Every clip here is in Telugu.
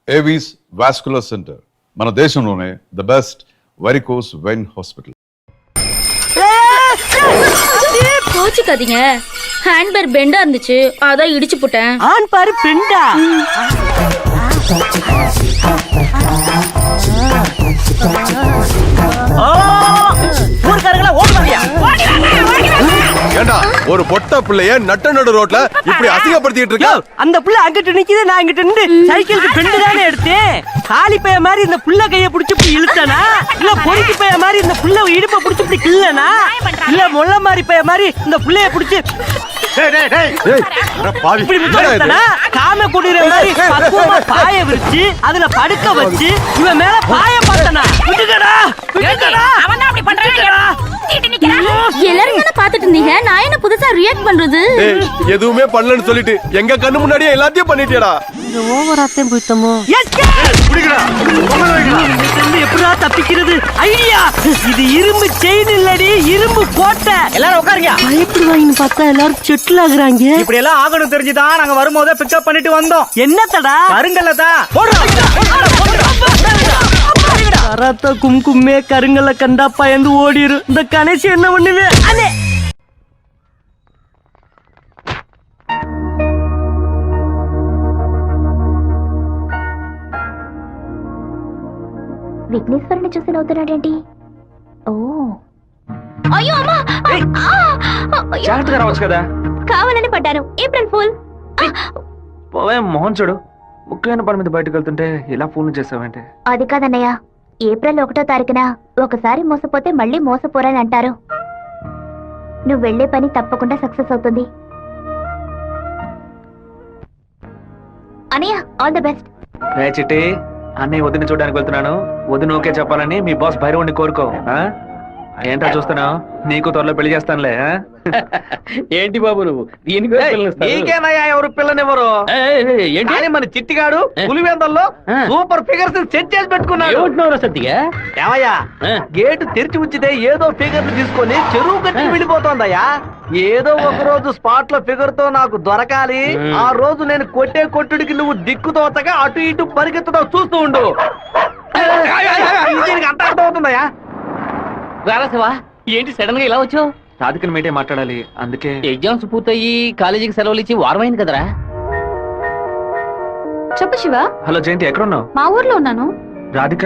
ఏవీస్ వాస్కులర్ సెంటర్ మన దేశంలోనే the best varicose vein hospital. கோச்சிக்காதீங்க, ஹேண்ட் பேர் பெண்டா இருந்துச்சு, அதான் இடிச்சு போட்டேன். ஆன் பாரு பெண்டா. ஊர்க்காரங்களா ஓடுவாங்க. ஏண்டா ஒரு பொட்ட பிள்ளைய நட்ட நடு ரோட்ல இப்படி அசிங்கப்படுத்திட்டு இருக்க? அந்த புள்ள அங்கிட்டு நிக்குது, நான் இங்கிட்டு நின்று சைக்கிளுக்கு பெண்டு தானே எடுத்தேன். காலி பைய மாதிரி இந்த புள்ள கைய புடிச்சு இப்படி இழுத்தனா, இல்ல பொறுக்கி பைய மாதிரி இந்த புள்ள இடுப்ப புடிச்சு இப்படி கிள்ளனா, இல்ல முள்ள மாதிரி பைய மாதிரி இந்த புள்ளைய புடிச்சு காம குடிற மாதிரி பக்குவமா பாய விரிச்சு அதுல படுக்க வச்சு இவன் மேல பாய பார்த்தனா. எல்லாரும் என்ன பாத்துட்டு இருந்தீங்க, நான் என்ன புதுசா ரியாக்ட் பண்றது? எதுவுமே பண்ணலன்னு சொல்லிட்டு எங்க கண்ணு முன்னாடியே எல்லாத்தையும் பண்ணிட்டியடா. இந்த ஓவராத்தையும் போய்த்தமோ. எப்படா தப்பிக்கிறது? ஐடியா, இது இரும்பு செயின் இல்லடி, இரும்பு கோட்டை. எல்லாரும் உட்காருங்க. பயப்படுவாங்கன்னு பார்த்தா எல்லாரும் செட்டில் ஆகுறாங்க. இப்படி எல்லாம் ஆகணும் தெரிஞ்சுதான் நாங்க வரும்போதே பிக்கப் பண்ணிட்டு வந்தோம். என்னத்தடா? கருங்கல்லதா கராத்தா கும்கும்மே கருங்கல்ல கண்டா பயந்து ஓடிரும். இந்த கணேசி என்ன பண்ணுவே? அண்ணே విఘ్నేశ్వరుని చూసి నవ్వుతున్నాడేంటి? ఓ అయ్యో అమ్మా, జాగ్రత్తగా రావచ్చు కదా. కావాలని పడ్డాను. April fool. పోవే మోహన్ చూడు, ముఖ్యమైన పని మీద బయటకు వెళ్తుంటే ఇలా ఫోన్ చేసావంటే. అది కాదన్నయ్య, ఏప్రిల్ 1వ తారీఖున ఒకసారి మోసపోతే మళ్ళీ మోసపోరని అంటారు. నువ్వు వెళ్లే పని తప్పకుండా సక్సెస్ అవుతుంది. అన్నయ్య, ఆల్ ద బెస్ట్. రే చిట్టి, అన్నయ్య వదిన చూడడానికి వెళ్తున్నాను. వదిన ఓకే చెప్పాలని మీ బాస్ భైరవుని కోరుకో. ఏంటో చూస్తున్నావు, నీకు త్వరలో పెళ్లి చేస్తానులే. ఏంటి బాబు నువ్వు దీనికి నీకేనయ్యా ఎవరు పిల్లనివ్వరు? ఏంటి మన చిట్టిగాడు పులివెందల్లో సూపర్ ఫిగర్స్ సెట్ చేసి పెట్టుకున్నాడు. సత్తిగా ఏమయ్యా, గేటు తెరిచి ఉంచితే ఏదో ఫిగర్ తీసుకొని చెరువు కట్టి వెళ్ళిపోతోందయ్యా. ఏదో ఒక రోజు స్పాట్ లో ఫిగర్ తో నాకు దొరకాలి. ఆ రోజు నేను కొట్టే కొట్టుడికి నువ్వు దిక్కుతోతగా అటు ఇటు పరిగెత్తుతో చూస్తూ ఉండు. దీనికి అంత అర్థం అవుతుందయ్యా. రారాసవా, ఏంటి సడన్ గా ఇలా వచ్చావు? రాధికని మీటే మాట్లాడాలి, అందుకే. ఎగ్జామ్స్ పూర్తయ్యి కాలేజీకి సెలవులు ఇచ్చి వారమైంది కదరా. చెప్పు శివ. హలో జయంతి, ఎక్కడున్నావు? మా ఊర్లో ఉన్నాను. రాధిక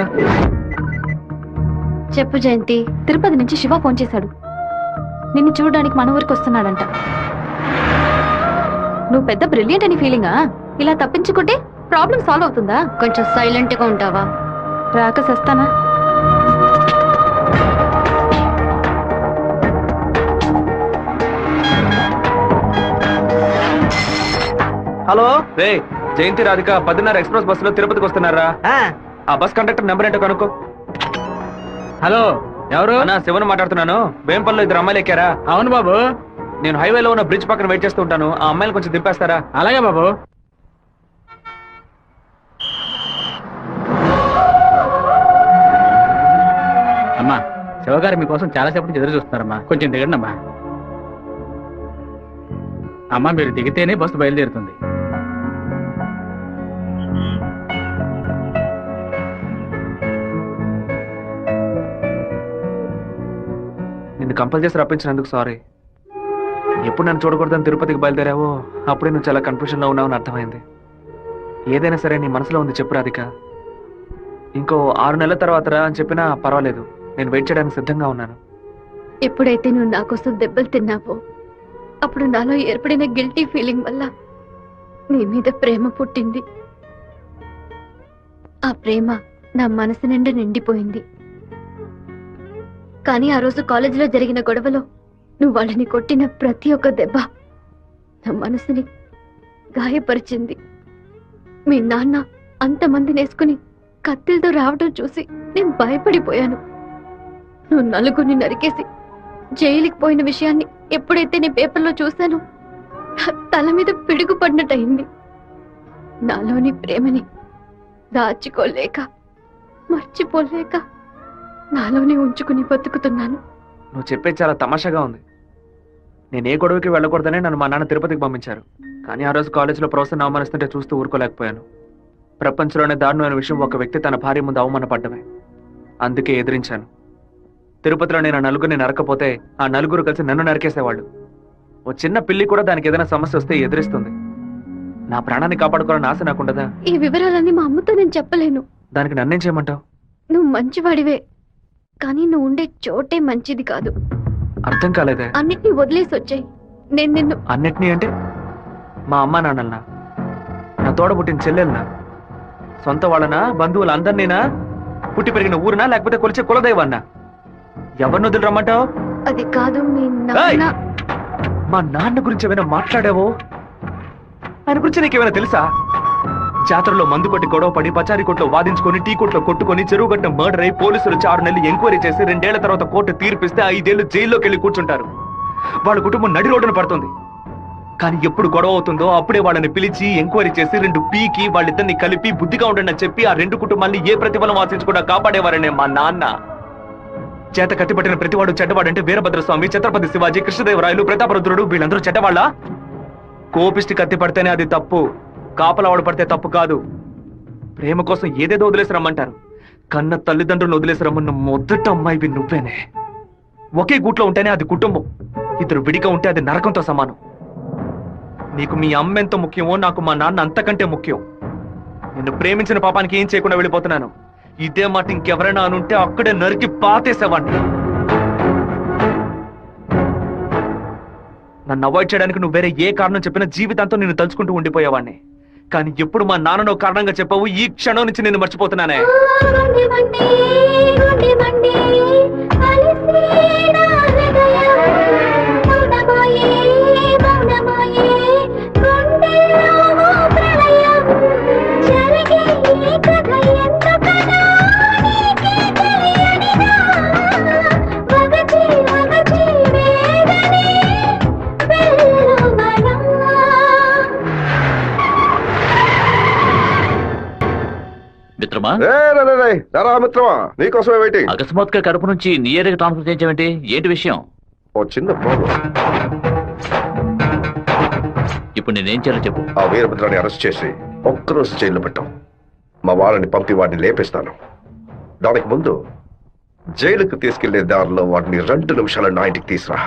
చెప్పు జయంతి, తిరుపతి నుంచి శివ ఫోన్ చేశాడు. నిన్ను చూడడానికి మన ఊరికి వస్తున్నాడంట. నువ్వు పెద్ద బ్రిలియంట్ అని ఫీలింగా? ఇలా తప్పించుకుంటే ప్రాబ్లం సాల్వ్ అవుతుందా? కొంచెం సైలెంట్ గా ఉంటావా? రాక సస్తానా? హలో రే, జయంతి రాధిక 10:30 ఎక్స్ప్రెస్ బస్సులో తిరుపతికి వస్తున్నారా? ఆ బస్ కండక్టర్ నెంబర్ ఏంటో కనుక్కో. హలో, ఎవరు? అన్నా, శివన్ మాట్లాడుతున్నాను. వేంపల్లో 2 అమ్మాయిలు ఎక్కారా? అవును బాబు. నేను హైవేలో ఉన్న బ్రిడ్జ్ పక్కన వెయిట్ చేస్తూ ఉంటాను. ఆ అమ్మాయిలు కొంచెం దింపేస్తారా? అలాగే బాబు. అమ్మా, శివగారు మీకోసం చాలాసేపు నుంచి ఎదురు చూస్తున్నారమ్మా, కొంచెం దిగండి అమ్మా. అమ్మా, మీరు దిగితేనే బస్సు బయలుదేరుతుంది. నిన్ను కంపల్ చేసి రప్పించినందుకు సారీ. ఎప్పుడు నన్ను చూడకూడదని తిరుపతికి బయలుదేరావో అప్పుడే నువ్వు చాలా కన్ఫ్యూజన్ లో ఉన్నావని అర్థమైంది. ఏదైనా సరే నీ మనసులో ఉంది చెప్పు రాధిక. ఇంకో 6 నెలల తర్వాత రా అని చెప్పినా పర్వాలేదు, నేను వెయిట్ చేయడానికి సిద్ధంగా ఉన్నాను. ఎప్పుడైతే నువ్వు నా కోసం దెబ్బలు తిన్నావో అప్పుడు నాలో ఏర్పడిన గిల్టీ ఫీలింగ్ వల్ల నీ మీద ప్రేమ పుట్టింది. ఆ ప్రేమ నా మనసు నిండా నిండిపోయింది. కానీ ఆ రోజు కాలేజీలో జరిగిన గొడవలో నువ్వు వాళ్ళని కొట్టిన ప్రతి ఒక్క దెబ్బ నా మనసుని గాయపరిచింది. మీ నాన్న అంతమందిని వేసుకుని కత్తిలతో రావడం చూసి నేను భయపడిపోయాను. నువ్వు నలుగురిని నరికేసి జైలుకి పోయిన విషయాన్ని ఎప్పుడైతే నేను పేపర్లో చూశానో తల మీద పిడుగు పడినట్టయింది. నాలోని ప్రేమని దాచుకోలేక మర్చిపోలేక నాలోనే ఉంచుకుని బతుకుతున్నాను. నువ్వు చెప్పేది చాలా తమాషాగా ఉంది. నేను ఏ గొడవకి వెళ్ళకూడదని నన్ను మా నాన్న తిరుపతికి పంపించారు. కానీ ఆ రోజు కాలేజీలో ప్రొఫెసర్ని అవమానిస్తుంటే చూస్తూ ఊరుకోలేకపోయాను. ప్రపంచంలోనే దారుణమైన విషయం ఒక వ్యక్తి తన భార్య ముందు అవమానపడ్డమే. అందుకే ఎదిరించాను. తిరుపతిలో నేను నలుగురిని నరకపోతే ఆ నలుగురు కలిసి నన్ను నరికేసేవాళ్ళు. ఓ చిన్న పిల్లి కూడా దానికి ఏదైనా సమస్య వస్తే ఎదిరిస్తుంది. నా ప్రాణాన్ని కాపాడుకోవాలని ఆశ నాకుండదా? ఈ వివరాలన్నీ మా అమ్మతో నేను చెప్పలేను. దానికి నన్నేం చేయమంటావు? నువ్వు మంచివాడివే, కానీ నువ్వు ఉండే చోటే మంచిది కాదు. అర్థం కాలేదే. అన్నిటినీ వదిలేసి వచ్చాయి. నేను నిన్ను అన్నిటినీ అంటే మా అమ్మ నాన్నలనా, నా తోడబుట్టిన చెల్లెలనా, సొంత వాళ్ళనా, బంధువులందరినీనా, పుట్టి పెరిగిన ఊరునా, లేకపోతే కొలిచే కులదైవాన్నా? ఎవరిని వదిలి రమ్మంటావు? అది కాదు మీ నాన్న. మా నాన్న గురించి ఏమైనా మాట్లాడావో? ఆయన గురించి నీకేమైనా తెలుసా? జాతరలో మందు కొట్టి గొడవ పడి పచారీ కొట్లో వాదించుకొని టీ కొట్లో కొట్టుకొని చెరువు గట్టిన మర్డర్ అయి పోలీసులు 6 నెలలు ఎంక్వైరీ చేసి 2 ఏళ్ల తర్వాత కోర్టు తీర్పిస్తే 5 ఏళ్లు జైల్లోకి వెళ్ళి కూర్చుంటారు. వాళ్ళ కుటుంబం నడి రోడ్డున పడుతుంది. కానీ ఎప్పుడు గొడవ అవుతుందో అప్పుడే వాళ్ళని పిలిచి ఎంక్వైరీ చేసి 2 పీకి వాళ్ళిద్దరిని కలిపి బుద్ధిగా ఉండండి అని చెప్పి ఆ 2 కుటుంబాన్ని ఏ ప్రతిఫలం ఆశించకుండా కాపాడేవారనే మా నాన్న. చేత కత్తిపట్టిన ప్రతివాడు చెడ్డవాడంటే వీరభద్రస్వామి, ఛత్రపతి శివాజీ, కృష్ణదేవరాయలు, ప్రతాపరుద్రుడు వీళ్ళందరూ చెడ్డవాళ్ళ? కోపిష్టి కత్తి పడితేనే అది తప్పు, కాపలవాడు పడితే తప్పు కాదు. ప్రేమ కోసం ఏదేదో వదిలేసి రమ్మంటారు. కన్న తల్లిదండ్రులను వదిలేసి రమ్మన్న మొదటి అమ్మాయివి నువ్వేనే. ఒకే గూట్లో ఉంటేనే అది కుటుంబం, 2 విడిగా ఉంటే అది నరకంతో సమానం. నీకు మీ అమ్మ ఎంత ముఖ్యమో నాకు మా నాన్న అంతకంటే ముఖ్యం. నిన్ను ప్రేమించిన పాపానికి ఏం చేయకుండా వెళ్ళిపోతున్నాను. ఇదే మాట ఇంకెవరైనా అనుంటే అక్కడే నరికి పాతేసేవాడిని. నన్ను అవాయిడ్ చేయడానికి నువ్వు వేరే ఏ కారణం చెప్పినా జీవితాంతం నిన్ను తలుచుకుంటూ ఉండిపోయేవాడిని. కానీ ఎప్పుడు మా నాన్ననో కారణంగా చెప్పావు, ఈ క్షణం నుంచి నేను మర్చిపోతున్నానే. మిత్రమా, మిత్రమా, నీకోసమే వెయిటింగ్. అకస్మాత్తుగా కడుపు నుంచి నీ ఏరియాకి ట్రాన్స్ఫర్ చేయించావేంటి? ఏంటి విషయం? ఓ చిన్న ప్రాబ్లం. ఇప్పుడు నేనేం చేయాలో చెప్పు. ఆ వీరభద్రాన్ని అరెస్ట్ చేసి ఒక్కరోజు జైల్లో పెట్టాం. మా వాళ్ళని పంపి వాడిని లేపేస్తాను. దానికి ముందు జైలుకు తీసుకెళ్లే దారిలో వాడిని 2 నిమిషాలు నా ఇంటికి తీసురా.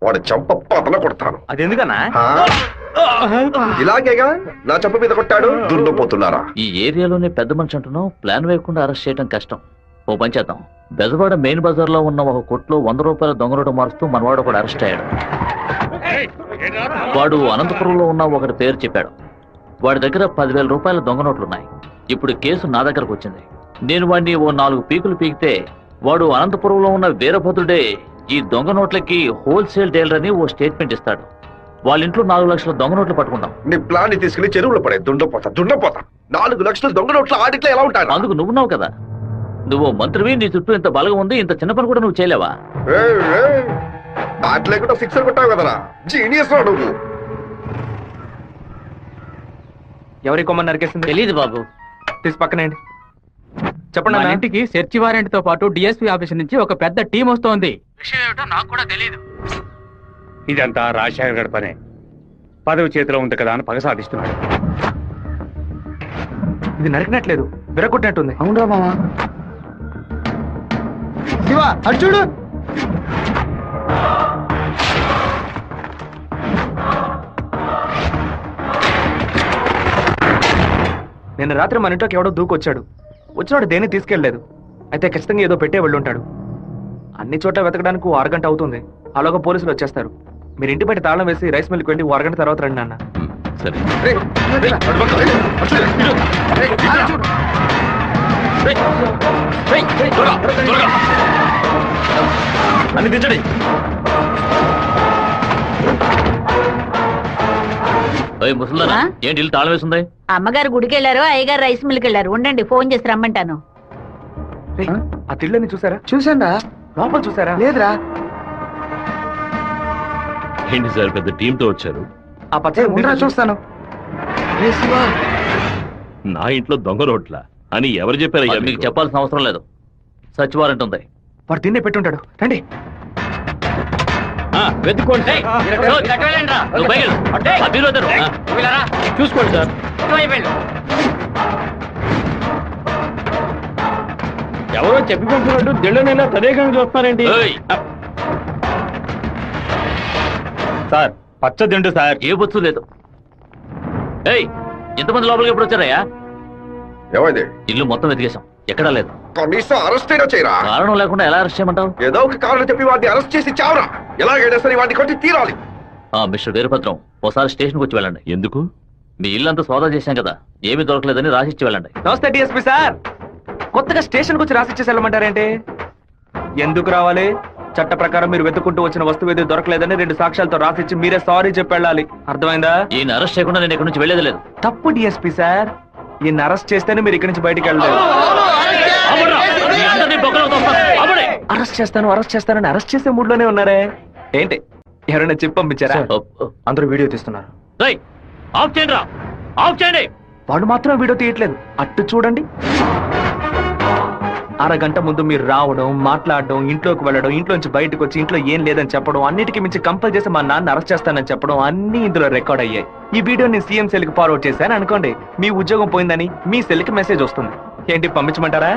వాడి చంప పతన కొడతాను. అది ఎందుకన్నా? ఇలాగేగా నా చంప మీద కొట్టాడు. దున్నపోతున్నారా? ఈ ఏరియాలోనే పెద్ద మనిషి అంటున్నావు, ప్లాన్ వేయకుండా అరెస్ట్ చేయడం కష్టం. ఓ పని చేద్దాం. బెజవాడ మెయిన్ బజార్ లో ఉన్న ఒక కొట్లో 100 రూపాయల దొంగ నోటు మారుస్తూ మనవాడు ఒకడు అరెస్ట్ అయ్యాడు. వాడు అనంతపురంలో ఉన్న ఒకటి పేరు చెప్పాడు. వాడి దగ్గర 10,000 రూపాయల దొంగ నోట్లున్నాయి. ఇప్పుడు కేసు నా దగ్గరకు వచ్చింది. నేను వాడిని ఓ 4 పీకులు పీకితే వాడు అనంతపురంలో ఉన్న వీరభద్రుడే ఈ దొంగ నోట్లకి హోల్సేల్ డీలర్ అని ఓ స్టేట్మెంట్ ఇస్తాడు. వాళ్ళ ఇంట్లో 4 లక్షల దొంగ నోట్లు పట్టుకుంటాం. నీ ప్లాన్ ని తీసుకెళ్లి చెరువులో పడే. దుండపోతా 4 లక్షల దొంగ నోట్ల ఆడిట్లో ఎలా ఉంటాను? అందుకు నువ్వున్నావు కదా, నువ్వు మంత్రివి, నీ చుట్టూ ఇంత బలగం ఉంది, ఇంత చిన్న పని కూడా నువ్వు చేయలేవా? బ్యాట్ లేకుండా సిక్సర్ కొట్టావు కదరా, జీనియస్ రా నువ్వు. ఎవరి కొమ్మని నరికేసింది? తెలీదు బాబు. తీసి పక్కనేయండి. చెప్పండి మన అన్న. ఇంటికి సెర్చ్ వారెంట్ తో పాటు డిఎస్పీ ఆఫీస్ నుంచి ఒక పెద్ద టీం వస్తోంది. విషయం ఏమిటో నాకు కూడా తెలియదు. ఇదంతా రాజశేఖర్ గడి పనే. పదవి చేతిలో ఉంది కదా అని పగ సాధిస్తున్నాడు. ఇది నరికినట్లేదు, విరగొట్టినట్టుంది. అవునా మామా? శివ అటు చూడు. నిన్న రాత్రి మన ఇంట్లోకి ఎవడో దూకొచ్చాడు. వచ్చినాడు దేన్ని తీసుకెళ్లేదు. అయితే ఖచ్చితంగా ఏదో పెట్టే వెళ్ళుంటాడు. అన్ని చోట్ల వెతకడానికి 6 గంట అవుతుంది. అలాగా పోలీసులు వచ్చేస్తారు. మీరు ఇంటి బయట తాళం వేసి రైస్ మిల్కి వెళ్ళి 6 గంట తర్వాత రండి నాన్న. సరే. అన్ని దించండి. ముసల్దానా, ఏంటి ఇల్లు తాళం వేసింది? అమ్మగారు గుడికి వెళ్ళారు, అయ్యగారు రైస్ మిల్కి వెళ్ళారు. ఉండండి, ఫోన్ చేసి రమ్మంటాను. ఆ తిళ్ళని చూసారా? చూసాండా? లోపల చూసారా? లేదురా. ఏంటి సార్ పెద్ద టీంతో వచ్చారు? ఆ పచ్చడి ఉండరా చూస్తాను. నా ఇంట్లో దొంగ రోట్ల అని ఎవరు చెప్పారు? అది మీకు చెప్పాల్సిన అవసరం లేదు. సచ్ వారెంట్ ఉంది. వాడు తిన్నే పెట్టుంటాడు. రండి. వెతుక్కోండి. చూసుకోండి సార్. ఎవరో చెప్పి పంపినట్టు దిళ్ళనైనా తదేకంగా చూస్తున్నారేంటి ఏయ్! సార్ పచ్చ దిండు సార్. ఏ బొచ్చు లేదు. ఏయ్, ఎంతమంది లోపలికి ఎప్పుడు వచ్చారయ్యా? ఏమైంది? ఇల్లు మొత్తం వెతికేశాం, ఎక్కడా లేదు. కనీసం అరెస్ట్ అయినా చేయరా? కారణం లేకుండా ఎలా అరెస్ట్ చేయమంటావు? ఏదో ఒక కారణం చెప్పి వాడిని అరెస్ట్ చేసి చావరా. ఎలాగైనా సరే వాడిని కొట్టి తీరాలి. మిస్టర్ వీరభద్రం, ఒకసారి స్టేషన్కి వచ్చి వెళ్ళండి. ఎందుకు? మీ ఇల్లంతా సోదా చేశాం కదా, ఏమీ దొరకలేదని రాసిచ్చి వెళ్ళండి. నమస్తే డిఎస్పీ సార్. కొత్తగా స్టేషన్కి వచ్చి రాసిచ్చేసి వెళ్ళమంటారేంటి? ఎందుకు రావాలి? చట్ట ప్రకారం మీరు వెతుక్కుంటూ వచ్చిన వస్తువు ఏది దొరకలేదని 2 సాక్ష్యాలతో రాసిచ్చి మీరే సారీ చెప్పి వెళ్ళాలి. అర్థమైందా? ఈయన అరెస్ట్ చేయకుండా నేను ఇక్కడి నుంచి వెళ్ళేది లేదు. తప్పు డిఎస్పీ సార్. ఈయన అరెస్ట్ చేస్తేనే మీరు ఇక్కడి నుంచి బయటికి వెళ్ళలేదు. అరెస్ట్ చేస్తానని అరెస్ట్ చేసే మూడ్ లోనే ఉన్నారే ఏంటి? ఎవరైనా చెప్పి పంపించారా? అందరూ వీడియో తీస్తున్నారు. రేయ్, ఆఫ్ చేయండి రా, ఆఫ్ చేయండి. వాడు మాత్రం వీడియో తీయట్లేదు. అట్టు చూడండి. అరగంట ముందు మీరు రావడం, మాట్లాడడం, ఇంట్లోకి వెళ్ళడం, ఇంట్లోంచి బయటకు వచ్చి ఇంట్లో ఏం లేదని చెప్పడం, అన్నిటికీ మించి కంపల్ చేసి మా నాన్న అరెస్ట్ చేస్తానని చెప్పడం అన్ని ఇందులో రికార్డ్ అయ్యాయి. ఈ వీడియో నేను సీఎం సెల్ కి ఫార్వర్డ్ చేశాను అనుకోండి, మీ ఉద్యోగం పోయిందని మీ సెల్ కి మెసేజ్ వస్తుంది. ఏంటి, పంపించమంటారా?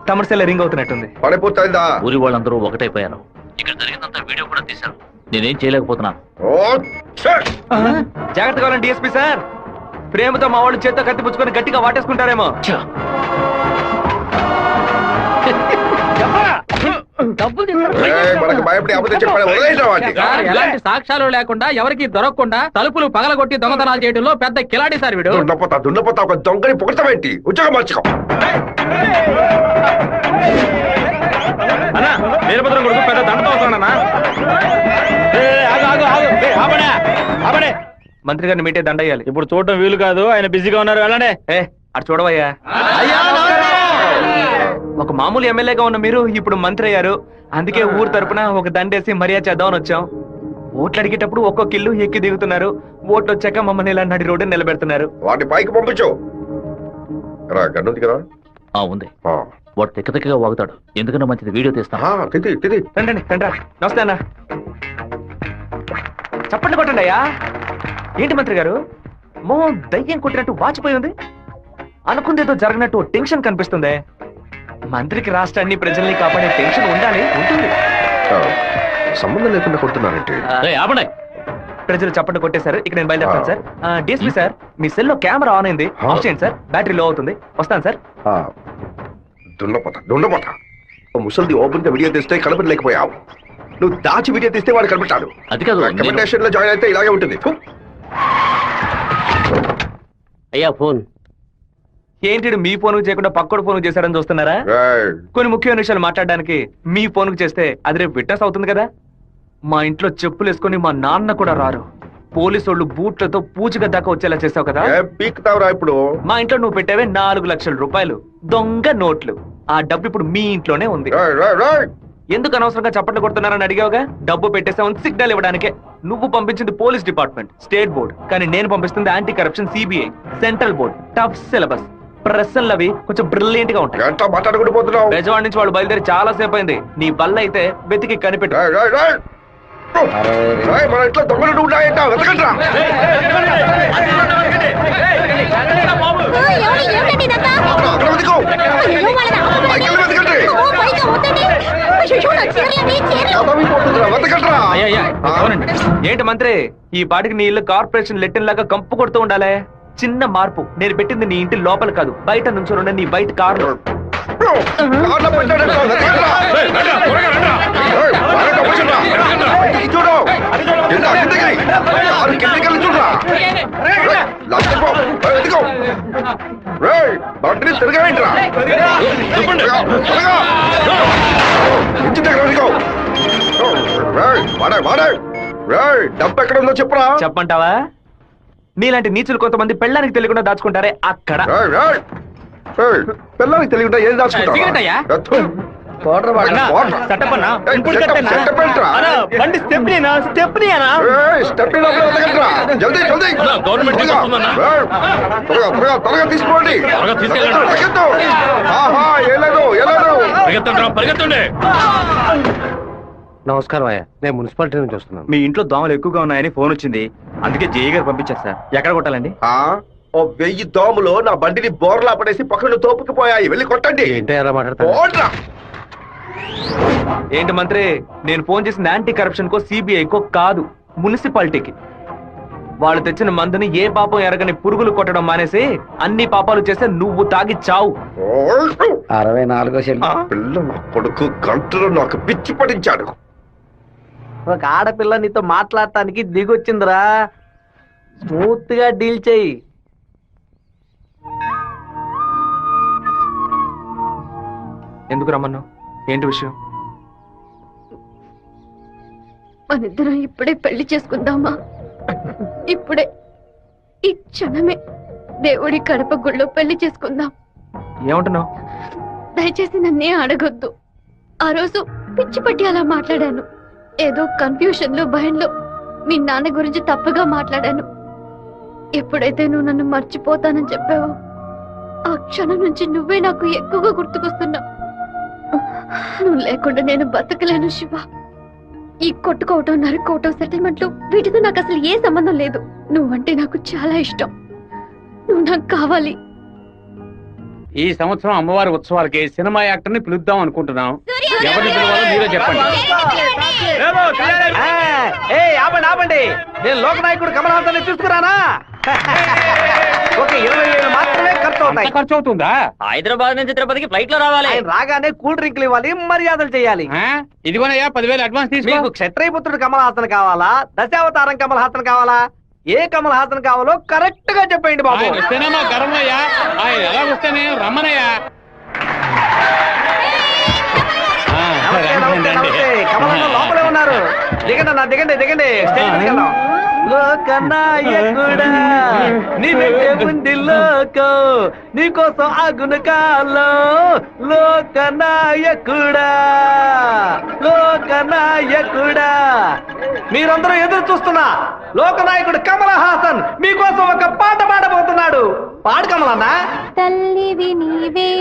తమిళ సెల్ రింగ్ అవుతున్నట్టుంది. పని పూర్తయిందా? ఊరి వాళ్ళందరూ ఒకటైపోయారు. ఇక్కడ జరిగిందంతా వీడియో కూడా తీశారు. నేనేం చేయలేకపోతున్నాను. జాగ్రత్తగా ఉండండి డిఎస్పీ సార్. ప్రేమతో మా వాళ్ళు చేత్తో కత్తి పుచ్చుకొని గట్టిగా వాటేసుకుంటారేమో. మనకు భయపడి అబద్ధం చెప్పడం వదిలేసిన వాడిని. ఎలాంటి సాక్ష్యాలు లేకుండా ఎవరికి దొరకకుండా తలుపులు పగలగొట్టి దొంగతనాలు చేయడంలో పెద్ద కిలాడి సార్ వీడు. దున్నపోతా ఒక దొంగని పొగడతామేంటి? ఉద్యోగం మార్చుకో. అన్నా, వీరభద్రం కొడుకు పెద్ద దండతో వస్తాడన్నా. మంత్రి గారిని మీటే దండయ్యాలి. ఇప్పుడు చూడటం వీలు కాదు, ఆయన బిజీగా ఉన్నారు. వెళ్ళండి. అటు చూడవయ్యా. ఒక మామూలు ఎమ్మెల్యేగా ఉన్న మీరు ఇప్పుడు మంత్రి అయ్యారు. అందుకే ఊరు తరపున ఒక దండేసి మర్యాద చేద్దామని వచ్చాం. ఓట్లు అడిగేటప్పుడు ఒక్కొక్క ఇల్లు ఎక్కి దిగుతున్నారు. ఓట్లు వచ్చాక మమ్మల్ని ఇలా నడి రోడ్డు నిలబెడుతున్నారు. వాడిని పైకి పంపించు. గన్నుంది కదా? ఉంది. వాడు తిక్కగా వాగుతాడు. ఎందుకన్నా మంచిది, వీడియో తీస్తాను. రండి. నమస్తే అన్న. చప్పట్లు కొట్టండి అయ్యా. ఏంటి మంత్రి గారు, మోహన్ దయ్యం కొట్టినట్టు వాచిపోయి ఉంది. అనుకుందేదో జరగనట్టు టెన్షన్ కనిపిస్తుంది. మంత్రికి రాష్ట్రాన్ని ప్రజల్ని కాపాడే టెన్షన్ ఉండాలి, ఉంటుంది. సంబంధం లేకుండా కొడుతున్నారంటే ఆపండి. ప్రజలు చప్పట్లు కొట్టేశారు. ఇక నేను బయలుదేరుతాను సార్. డిఎస్పీ సార్, మీ సెల్ లో కెమెరా ఆన్ అయింది. ఆఫ్ చేయండి సార్, బ్యాటరీ లో అవుతుంది. వస్తాను సార్. దున్నపోతా ముసలిది ఓపెన్ గా వీడియో తీస్తే కనపడలేకపోయావు. నువ్వు దాచి వీడియో తీస్తే వాడు కనిపెట్టాడు. అది కాదు, రికమెండేషన్ లో జాయిన్ అయితే ఇలాగే ఉంటుంది. అయ్యా ఫోన్. ఏంటి మీ ఫోన్ చేయకుండా పక్కడు ఫోన్ చేశారని చూస్తున్నారా? కొన్ని ముఖ్యమైన విషయాలు మాట్లాడడానికి మీ ఫోన్ చేస్తే అది రేపు విట్నెస్ అవుతుంది కదా. మా ఇంట్లో చెప్పులు వేసుకొని మా నాన్న కూడా రారు. పోలీసు వాళ్ళు బూట్లతో పూజగా దాకా వచ్చేలా చేసావు కదా. పీకుతావురా ఇప్పుడు? మా ఇంట్లో నువ్వు పెట్టావే 4 లక్షల రూపాయలు దొంగ నోట్లు. ఆ డబ్బు ఇప్పుడు మీ ఇంట్లోనే ఉంది. ఎందుకు అనవసరంగా చప్పట్లు కొడుతున్నారని అడిగావుగా. డబ్బు పెట్టేసామని సిగ్నల్ ఇవ్వడానికే. నువ్వు పంపించింది పోలీస్ డిపార్ట్మెంట్, స్టేట్ బోర్డ్. కానీ నేను పంపిస్తుంది anti corruption CBI, central board. Tough syllabus, ప్రశ్నలు అవి కొంచెం బ్రిలియంట్ గా ఉంటాయి. బెజవాడ నుంచి వాళ్ళు బయలుదేరి చాలా సేపు అయింది. నీ బల్ల అయితే వెతికి కనిపెట్టు. మన ఇంట్లో దొంగలు ఉన్నాయంట, వెతకండ్రా. ఏంటి మంత్రి, ఈ పాటికి నీ ఇల్లు కార్పొరేషన్ లెట్టిన్ లాగా కంపు కొడుతూ ఉండాలి. చిన్న మార్పు. నేను పెట్టింది నీ ఇంటి లోపల కాదు, బయట నుంచి నీ బయట కారు. డబ్బు ఎక్కడ ఉందో చెప్పరా? చెప్పంటావా? నీలాంటి నీచులు కొంతమంది పెళ్ళానికి తెలియకుండా దాచుకుంటారే అక్కడ. పిల్లలకి తెలియకుండా ఏది దాచుకుంటా? తీసుకోండి. నమస్కారం అయ్యా, నేను మున్సిపాలిటీ నుంచి వస్తున్నాను. మీ ఇంట్లో దోమలు ఎక్కువగా ఉన్నాయని ఫోన్ వచ్చింది. అందుకే జేఈ గారు పంపించారు సార్. ఎక్కడ కొట్టాలండి? ఓ 1000 దోమలు నా బండిని బోర్లా పడేసి పక్కన తోపుకుపోయాయి. వెళ్ళి కొట్టండి. పోడ్రా. ఏంటి మంత్రి, నేను ఫోన్ చేసిన యాంటీ కరప్షన్ కో సిబిఐకో కాదు, మున్సిపాలిటీకి. వాళ్ళు తెచ్చిన మందుని ఏ పాపం ఎరగని పురుగులు కొట్టడం మానేసి అన్ని పాపాలు చేస్తే నువ్వు తాగి చావు. 64 పిల్ల నా కొడుకు గంటలో నాకు పిచ్చి పడించాడు. ఒక ఆడపిల్ల నీతో మాట్లాడటానికి దిగొచ్చిందిరా, స్మూత్ గా డీల్ చెయ్యి. ఎందుకు రమ్మన్నావు? ఏంటి విషయం? మనిద్దరం ఇప్పుడే పెళ్లి చేసుకుందామా? ఇప్పుడే, ఈ క్షణమే దేవుడి కడప గుళ్ళో పెళ్లి చేసుకుందాం. ఏమంటున్నావు? దయచేసి నన్నే అడగొద్దు. ఆ రోజు పిచ్చి పట్టి అలా మాట్లాడాను. ఏదో కన్ఫ్యూషన్ లో భయంలో మీ నాన్న గురించి తప్పుగా మాట్లాడాను. ఎప్పుడైతే నువ్వు నన్ను మర్చిపోతానని చెప్పావో ఆ క్షణం నుంచి నువ్వే నాకు ఎక్కువగా గుర్తుకొస్తున్నావు. నువ్వు లేకుండా నేను బతకలేను శివ. ఈ కొట్టుకోవటం, నరుకోవటం, సెటిల్మెంట్లు వీటితో నాకు అసలు ఏ సంబంధం లేదు. నువ్వంటే నాకు చాలా ఇష్టం. నువ్వు నాకు కావాలి. ఈ సంవత్సరం అమ్మవారి ఉత్సవాలకి సినిమా యాక్టర్ ని పిలుద్దాం అనుకుంటున్నాం. ఎవరిని పిలవాలో మీరే చెప్పండి. ఆపండి, నేను లోకనాయకుడు కమల్ హాసన్ తీసుకురానా? ఓకే, 20,000 మాత్రమే ఖర్చు అవుతాయి. ఖర్చు అవుతుందా? హైదరాబాద్ నుంచి తిరుపతికి ఫ్లైట్ లో రావాలి. ఆయన రాగానే కూల్ డ్రింక్లు ఇవ్వాలి, మర్యాదలు చేయాలి. ఇదిగోనయ్యా 10,000 అడ్వాన్స్ తీసుకో. మీకు క్షత్రియపుత్రుడు కమల్ హాసన్ కావాలా, దశావతారం కమల్ హాసన్ కావాలా? ఏ కమల్ హాసన్ కావాలో కరెక్ట్ గా చెప్పండి బాబు. ఆయన వస్తేనే మా గర్వయ్యా. ఆయన ఎలా వస్తేనే రమ్మనయ్యా. కమల్ హాసన్ లోపలే ఉన్నారు. దిగండి అన్న, దిగండి దిగండి. స్టేజ్ మీదకి వెళ్దాం. లోకనాయకుడా నీ వెంటే ఉంది లోకం, నీకోసం ఆగును కాలం. లోకనాయకుడా, లోకనాయకుడా, మీరందరూ ఎదురు చూస్తున్నా లోకనాయకుడు కమల్ హాసన్ మీకోసం ఒక పాట పాడబోతున్నాడు. పాడు కమలన్నా. తల్లివి నీవే,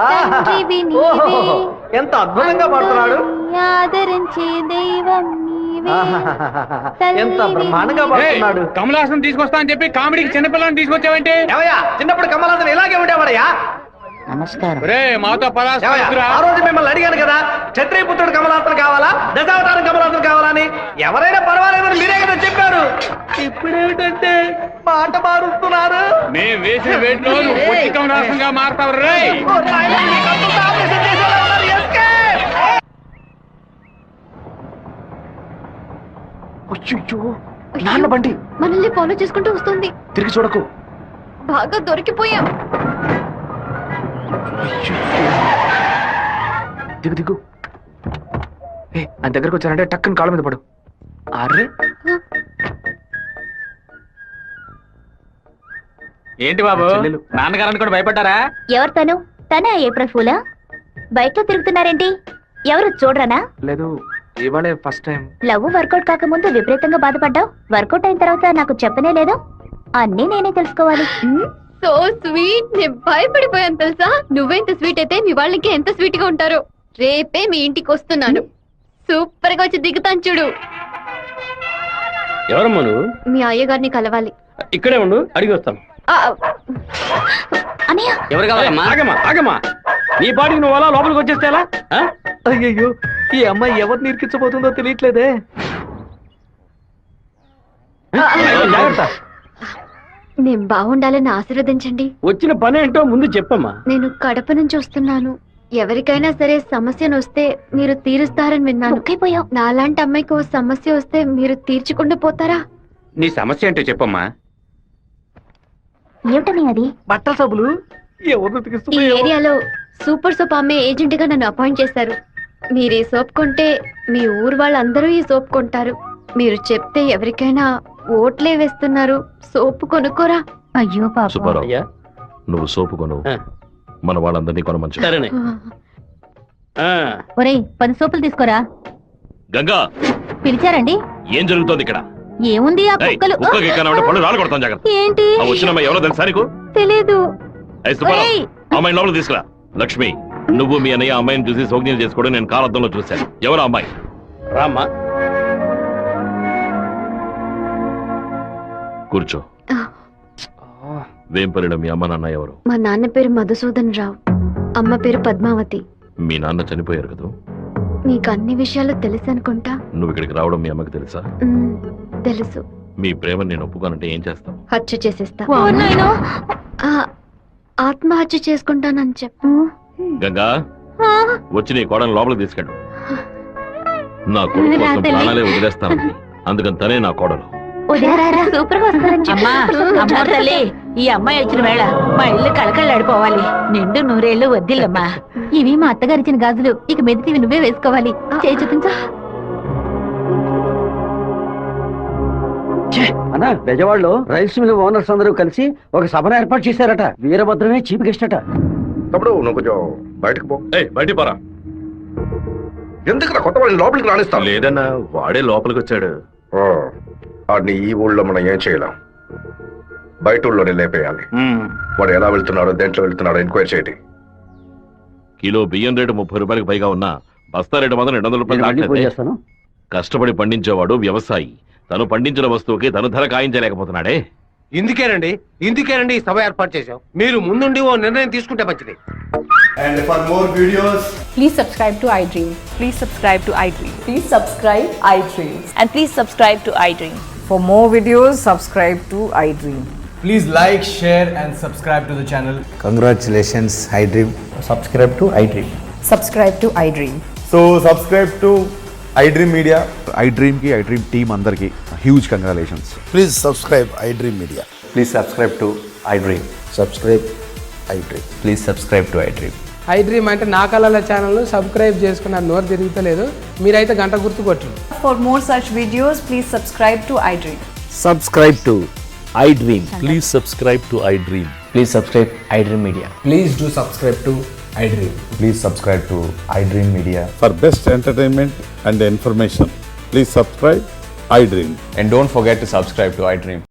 తండ్రివి ఓహో, నీవే, ఎంత అద్భుతంగా పాడుతున్నాడు. ఆదరించే దైవం నీవే. ఎంత బ్రహ్మాండంగా పాడుతున్నాడు. కమల్ హాసన్ తీసుకొస్తా అని చెప్పి కామెడీకి చిన్నపిల్లని తీసుకొచ్చావంటే? ఏవయ్యా, చిన్నప్పుడు కమల్ హాసన్ ఇలాగే ఉండేవాడయ్యా. నమస్కారం. రే మాతో ఏవయ్యా, ఆ రోజు మిమ్మల్ని అడిగాను కదా, క్షత్రియపుత్రుడు కమల్ హాసన్ కావాలా, దశావతారం కమల్ హాసన్ కావాలా అని. ఎవరైనా పర్వాలేదని మీరే కదా చెప్పారు. ఇప్పుడేమిటంటే మాట మారుస్తున్నారు. మేము వేసిన వేట్లో పొట్టి కమల్ హాసన్ గా మారుతావు. రే ఓ నాయనా, మీకు అంతా ఆపరేషన్ చేసేలా ఉన్నారు. Escape! అయ్యయ్యో, నాన్న బండి మనల్ని ఫాలో చేసుకుంటూ వస్తుంది. తిరిగి చూడకు. బాగా దొరికిపోయాం. దిగు దిగు. ఆయన దగ్గరకు వచ్చానంటే టక్కుని కాళ్ళ మీద పడు. అరే ఏంటి బాబు, చెల్లెలు. నాన్నగారని కూడా భయపడ్డారా? ఎవరు తను? తనే ఏప్రిల్ ఫూలా? బైక్ లో తిరుగుతున్నారేంటి? ఎవరు చూడరానా? లేదు, ఇవాళే ఫస్ట్ టైం. లవ్ వర్కౌట్ కాకముందు విపరీతంగా బాధపడ్డావు. వర్కౌట్ అయిన తర్వాత నాకు చెప్పనే లేదు. అన్నీ నేనే తెలుసుకోవాలి. So sweet. నేను భయపడిపోయాను తెలుసా. నువ్వెంత స్వీట్ అయితే మీ వాళ్ళకి ఎంత స్వీట్ గా ఉంటారో. రేపే మీ ఇంటికి వస్తున్నాను. సూపర్ గా వచ్చి దిగుతాను చూడు. ఎవరమ్మా నువ్వు? మీ అయ్యగారిని కలవాలి. ఇక్కడే ఉండు, అడిగి వస్తాను. అన్నయ్య, ఎవరు కావాలమ్మా? ఆగమ్మా ఆగమ్మా, నీ పాటికి నువ్వు అలా లోపలికి వచ్చేస్తే ఎలా? అయ్యయ్యో, ఈ అమ్మాయి ఎవరిని ఇరికించబోతుందో తెలియట్లేదే. జాగ్రత్త. నేను బాగుండాలని ఆశీర్వదించండి. వచ్చిన పని ఏంటో ముందు చెప్పమ్మా. నేను కడప నుంచి వస్తున్నాను. ఎవరికైనా సరే సమస్యను వస్తే మీరు తీరుస్తారని విన్నాను. ముక్కైపోయావు. నాలాంటి అమ్మాయికి ఓ సమస్య వస్తే మీరు తీర్చకుండా పోతారా? నీ సమస్య ఏంటో చెప్పమ్మా. ఏమిటని అది? బట్టల సబ్బులు ఎవరు ఈ ఏరియాలో సూపర్ సోప్ అమ్మే ఏజెంట్ గా నన్ను అపాయింట్ చేశారు. మీరు ఈ సోప్ కొంటే మీ ఊరు వాళ్ళందరూ ఈ సోప్ కొంటారు. మీరు చెప్తే ఎవరికైనా ఓట్లే వేస్తున్నారు. సోపు కొనుక్కోరా. అయ్యో పాప. సుబ్బారావు, నువ్వు సోపు కొను, మన వాళ్ళందరినీ కొనమంచు. సరేనే. ఒరేయ్, 10 సోపులు తీసుకోరా. గంగా, పిలిచారండి? ఏం జరుగుతోంది ఇక్కడ? ఏముంది ఆ ఏయ్, కుక్కలు. కుక్కకి ఎక్కనంటే పళ్ళు రాళ్ళు కొడతాం. జాగ్రత్త. ఏంటి? ఆ వచ్చిన అమ్మాయి ఎవరో తెలుసా నీకు? తెలీదు. ఏయ్ సుబ్బారావు, ఒరేయ్. అమ్మాయి లోపల తీసుకురా. లక్ష్మి, నువ్వు మీ అన్నయ్య అమ్మాయిని చూసి సోగ్యం చేసుకోవడం నేను కాలద్దంలో చూశాను. ఎవరు అమ్మాయి? రామ్మా. కూర్చో. ఆ. వేంపల్లిలో మీ అమ్మ నాన్న ఎవరు? మా నాన్న పేరు మధుసూదన్ రావు, అమ్మ పేరు పద్మావతి. మీ నాన్న చనిపోయారు కదా? మీకు అన్ని విషయాలు తెలుసు అనుకుంటా. నువ్వు ఇక్కడికి రావడం మీ అమ్మకి తెలుసా? తెలుసు. మీ ప్రేమను నేను ఒప్పుకోనంటే ఏం చేస్తావు? హత్య చేసేస్తా. ఆ, ఆత్మహత్య చేసుకుంటానని చెప్పు. గంగా, వచ్చి నీ కోడని లోపలికి తీసుకెళ్ళు. నా కొడుకు కోసం ప్రాణాలే వదిలేస్తాను, అందుకని తనే నా కోడలు. సూపర్ గా వస్తారని అమ్మా తల్లి, ఈ అమ్మాయి వచ్చిన వేళ మా ఇల్లు కళకళలాడిపోవాలి. నిండు నూరేళ్లు వద్దిల్లమ్మా. ఇవి మా అత్తగారిచ్చిన గాజులు, ఇక మెదిటివి నువ్వే వేసుకోవాలి. చేయి చూపించా. అన్నా బెజవాడలో రైస్ మిల్ ఓనర్స్ అందరూ కలిసి ఒక సభను ఏర్పాటు చేశారట. వీరభద్రమే చీఫ్ గెస్ట్ అట. తమ్ముడు నువ్వు కొంచెం బయటకు పో. బయటికి పోరా. ఎందుకు కొత్త వాళ్ళని లోపలికి రాణిస్తాను? లేదన్నా, వాడే లోపలికి వచ్చాడు. వాడిని ఈ ఊళ్ళో మనం ఏం చేయలేం, బయట ఊళ్ళోనే లేపేయాలి. వాడు ఎలా వెళ్తున్నాడో, దేంట్లో వెళ్తున్నాడో ఎంక్వైరీ చేయండి. కిలో బియ్యం రేటు 30 రూపాయలకు పైగా ఉన్నా బస్తా రేటు మాత్రం 200 రూపాయలు దాటలేదే. కష్టపడి పండించేవాడు వ్యవసాయి. తను పండించిన వస్తువుకి తను ధర కాయించలేకపోతున్నాడే. ఇందుకేనండి ఈ సభ ఏర్పాటు చేశాం. మీరు ముందుండి ఓ నిర్ణయం తీసుకుంటే మంచిది. And for more videos, Please subscribe to iDream. Please subscribe to iDream. Please subscribe iDream. And please subscribe to iDream. For more videos, subscribe to iDream. please like, share and subscribe to the channel. Congratulations, iDream. Subscribe to iDream. Subscribe to iDream. So subscribe to iDream Media. iDream team అందరికి huge congratulations. Please subscribe iDream Media. Please subscribe to iDream. Subscribe iDream. Please subscribe to iDream. iDream అంటే నా కళల ఛానల్ సబ్స్క్రైబ్ చేసుకున్న నోరు తిరుగుతలేదు. మీరైతే గంట గుర్తు కొట్టండి. For more such videos, please subscribe to iDream. Subscribe to iDream. Please subscribe to iDream. Please subscribe iDream Media. Please do subscribe to iDream. Please subscribe to iDream Media. For best entertainment and information, please subscribe iDream. And don't forget to subscribe to iDream.